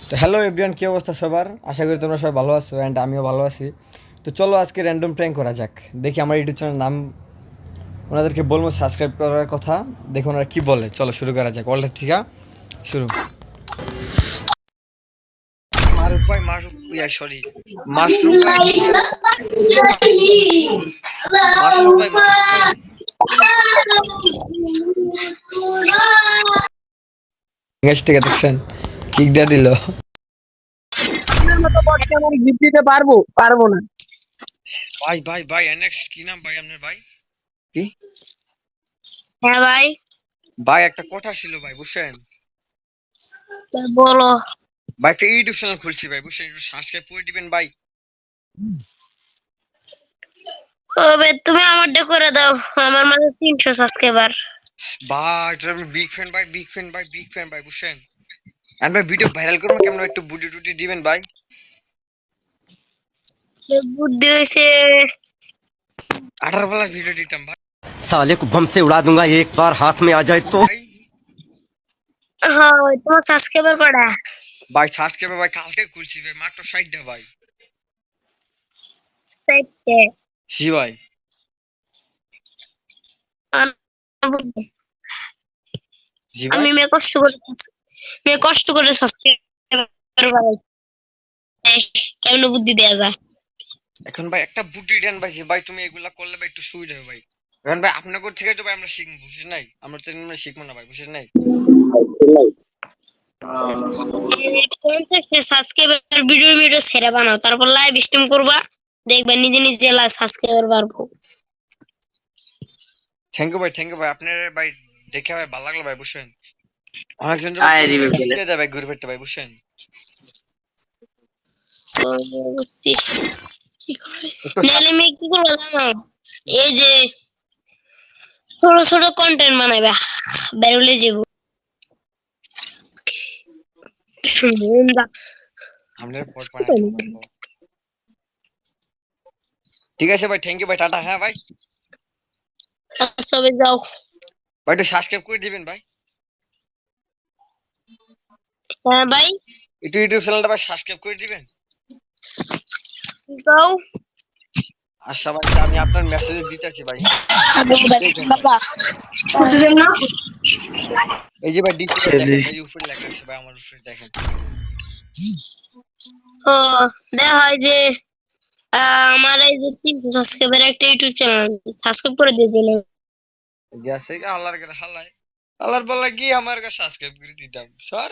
তো hello everyone, কী অবস্থা সবার? আশা করি তোমরা সবাই ভালো আছো অ্যান্ড আমিও ভালো আছি। তো চলো আজকে র্যান্ডম প্র্যাঙ্ক করা যাক। দেখি আমার ইউটিউব চ্যানেল নাম ওনাদেরকে বলবো সাবস্ক্রাইব করার কথা, দেখো ওনারা কী বলে। চলো শুরু করা যাক, অলরেড থেকে শুরু। মারুফ ভাই, মারুফ সরি, মাশরুম ভাই, মাশরুম ভাই, মারুফ ভাই। ঠিক আছে দেখছেন, কিক দিয়ে দিল। মতো বটকে আমার গিফট দিতে পারবো না। ভাই ভাই ভাই নেক্সট কি নাম ভাই আপনার? ভাই কি হ্যাঁ ভাই, ভাই, একটা কথা ছিল ভাই, বুঝছেন? বলো। ভাই একটা ইউটিউব চ্যানেল খুলছি ভাই, বুঝছেন? একটু সাবস্ক্রাইব করে দিবেন ভাই। তবে তুমি আমারটা করে দাও, আমার মাঝে 300 সাবস্ক্রাইবার। ভাই আমি বিগ ফ্যান ভাই, বিগ ফ্যান ভাই, বিগ ফ্যান ভাই, বুঝছেন? আর ভাই ভিডিও ভাইরাল করবো কেমন, একটু বুটি টুটি দিবেন ভাই। বুদ্ধি হয়েছে। 18 প্লাস ভিডিও দিতাম ভাই। साले को बम से उड़ा दूंगा एक बार हाथ में आ जाए तो। ভাই হ্যাঁ ভাই, তোমার সাবস্ক্রাইবার কটা? ভাই সাবস্ক্রাইব ভাই কালকে খুলছি ভাই, মাত্র 60টা ভাই। 4টে। জি ভাই। বুদ্ধি। জি ভাই। আমি মেয়ে কষ্ট করে সাবস্ক্রাইবার বাড়াই। কেমন বুদ্ধি দেয়া যায়? এখন ভাই একটা বুটি দেন ভাই, যে ভাই তুমি এগুলা করলে ভাই একটু সুবিধা হবে ভাই। এখন ভাই আপনার থেকে তো ভাই আমরা শিখবো, বুঝছেন নাই? আমরা তো এমনি শিখবো না ভাই, বুঝছেন নাই? 50 সাবস্ক্রাইবার ভিডিও ভিডিও ছেড়ে বানাও, তারপর লাইভ স্ট্রিম করবা, দেখবা নিজে নিজে সাবস্ক্রাইবার বাড়বো। থ্যাংক ইউ ভাই, থ্যাংক ইউ ভাই, আপনার ভাই দেখে ভাই ভালো লাগলো ভাই, বুঝছেন? অনেকজন দেয় ভাই ঘুরে ফিরতে ভাই, বুঝছেন? তো বুঝছি। কি করে একটু নাহলে মেয়ে কি করবো জানো? এই যে ছোট ছোট কন্টেন্ট বানাইবা, বেরোলে যাবো। আপনার পর ঠিক আছে ভাই, থ্যাংক ইউ ভাই, টাটা। হ্যাঁ ভাই, সবে যাও। ভাই একটু সাবস্ক্রাইব করে দিবেন ভাই। হ্যাঁ ভাই, একটু ইউটিউব চ্যানেলটা ভাই সাবস্ক্রাইব করে দিবেন। যাও। আচ্ছা ভাই, আমি আপনার মেসেজ দিতেছি ভাই, হ্যাঁ? দেখেন ভাই, বাবা না। এই যে ভাই দিচ্ছি ভাই, দেখেন ভাই উপরে লেখা আছে ভাই, আমার উপরে দেখেন। ও, দেখা হয় যে আমার এই যে 300 সাবস্ক্রাইবার একটা ইউটিউব চ্যানেল সাবস্ক্রাইব করে দিয়েছিল। গেছে আল্লাহর কাছে হাল্লাই, আল্লাহর বলা কি আমার কাছে সাবস্ক্রাইব করে দিতাম স্যার।